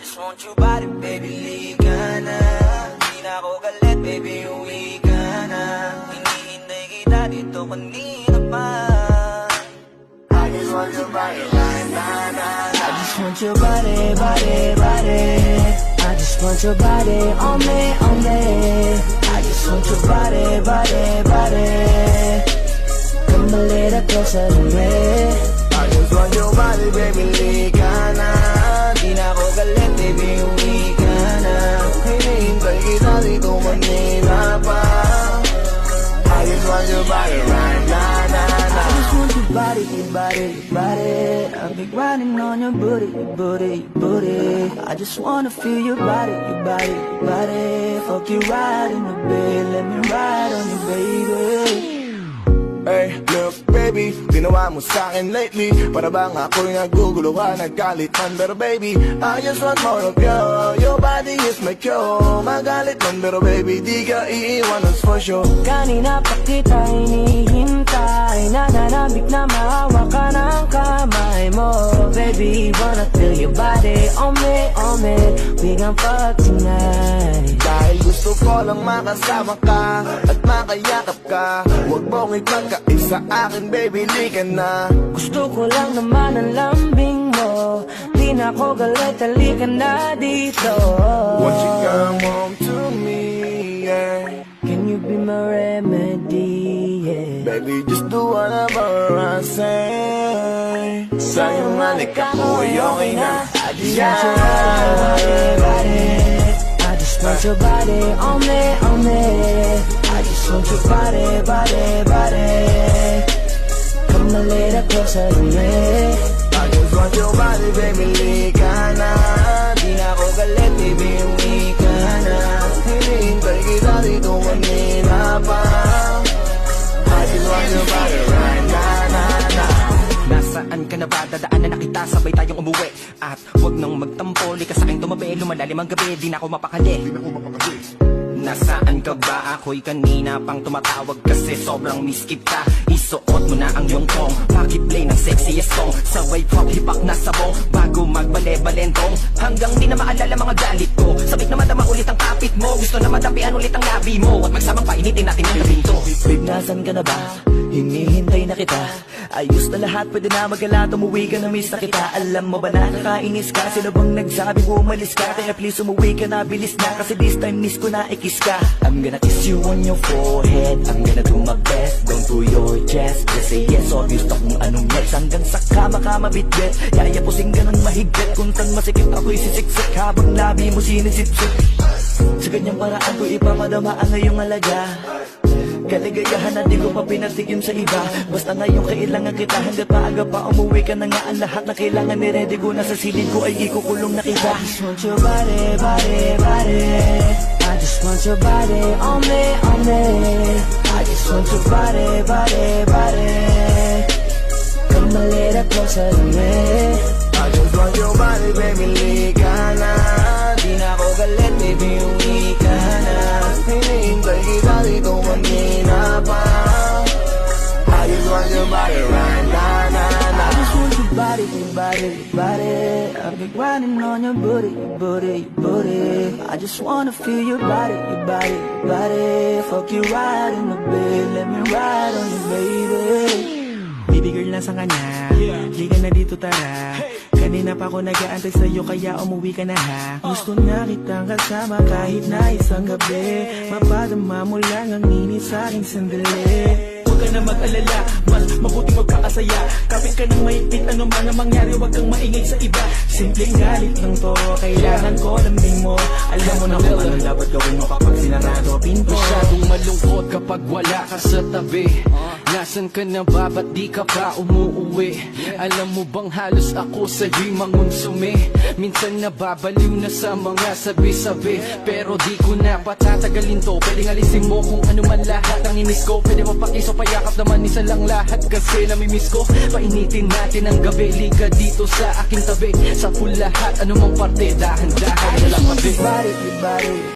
just want your body, baby, liga na. Di na ako galit, baby, uwi ka na. Hinihintay kita dito kanina pa. I just want your body, right, na, na, na. I just want your body, body, body. I just want your body on me, on me. I just want your body, body, body. Come a little closer to me. I just want your body, baby, liga na. Di na ako galit, baby, uwi ka na. Hinihintay kita dito kanina pa. I just want your body right na, na, na. I just want your body, your body, your body. I'll be grinding on your booty, your booty, your booty. I just wanna feel your body, your body, your body. Fuck you right in the bed, let me ride on you, baby. Hey, look baby, ginawa mo sa'kin lately. Para bang ako'y nagugulo ka, naggalit man. Pero baby, I just want more of you. Your body is my cure. Magalit man, pero baby, di ka iiwan, that's for sure. Kanina pa kita hinihintay. Nananabik na mahawa ka ng kamay mo. Baby, wanna feel your body on me. We gon' fuck tonight. Dahil gusto ko lang makasama ka at makayakap ka. Huwag mong ipagkaisa akin, baby, liga na. Gusto ko lang naman ang lambing mo. Di na ako galit, halika na dito. Won't you come home to me, yeah. Can you be my remedy, yeah. Baby, just do whatever I say. Sa'yo nga nagkapo ay okay na. I just want your body, body. I just want your body on me, on me. I just want your body, body, body. Come a little closer to me. I just want your body, baby, liga na. Di na ako galit, baby, uwi ka na. Hinihintay kita dito kanina pa. I just want your body right na, na, na. Nasaan ka na ba? Dadaanan na kita, sabay tayong umuwi. At huwag nang magtampo, lika sa'king tumabi. Lumalalim ang gabi, di na ako mapakali. Nasaan ka ba? Ako'y kanina pang tumatawag kasi sobrang miss kita. Isuot mo na ang iyong tong, pakiplay ng sexiest song. Sabay pop hipak na sabong, bago magbale-balentong. Hanggang di na maalala mga galit ko. Sabik na madama ulit ang kapit mo. Gusto na madapian ulit ang labi mo. At magsamang painitin natin ang labing to. Babe, nasan ka na ba? Hinihintay na kita. Ayos na lahat, pwede na magala. Umuwi ka na, miss na kita. Alam mo ba na nakainis ka? Sino bang nagsabi umalis ka? Kaya please umuwi ka na, bilis na. Kasi this time miss ko na ikis ka. I'm gonna kiss you on your forehead. I'm gonna do my best, down to your chest. Just say yes, obvious na kung anong yes. Hanggang sa kama ka mabitbit. Yayapusing ka ng mahigpit. Kung saan masikip ako'y sisiksik. Habang labi mo sinisipsip. Sa ganyang paraan ko ipamadama ang ngayong alaga. Kaligayahan na di ko pa pinatikim sa iba. Basta ngayon kailangan kita. Hanggat maaga pa umuwi ka na nga. Ang lahat na kailangan ni-ready ko. Nasa silid ko ay ikukulong na kita. I just want your body, body, body. I just want your body on me, on me. I just want your body, body, body. Come a little closer to me. I just want your body, baby, liga na. Di na ako galit, baby, uwi ka na. Hinihintay kita dito kanina pa. I just want your body right na, na, na. I just want your body, your body, your body. I'll be grinding on your booty, your booty, your booty. I just wanna feel your body, your body, your body. Fuck you right in the bed, let me ride on you, baby. Baby girl, nasa ka na? Di ka na dito, tara. Kanina pa ako nag-aantay sa'yo, kaya umuwi ka na ha. Gusto na kitang kasama kahit na isang gabi. Mapadama mo lang ang init sa'king sandali. Huwag ka na mag-alala, mas mabuti magpakasaya. Kapit ka ng mahigpit, ano man ang mangyari, huwag kang maingay sa iba. Simpleng galit lang to, kailangan ko lambing mo. Alam mo na kung ano dapat gawin mo kapag sinarado pinto. Masyadong malungkot kapag wala ka sa tabi. Nasaan ka na ba? Ba't di ka pa umuuwi? Alam mo bang halos ako sa'yo'y mangunsumi? Minsan nababaliw na sa mga sabi-sabi, pero di ko na patatagalin to. Pwedeng alisin mo kung ano man lahat ang imiss ko. Pwede mapakiso, payakap naman isa lang lahat kasi namimiss ko. Painitin natin ang gabi, liga dito sa aking tabi. Sa full lahat, anumang parte, dahan-dahan na lang Your body, your body.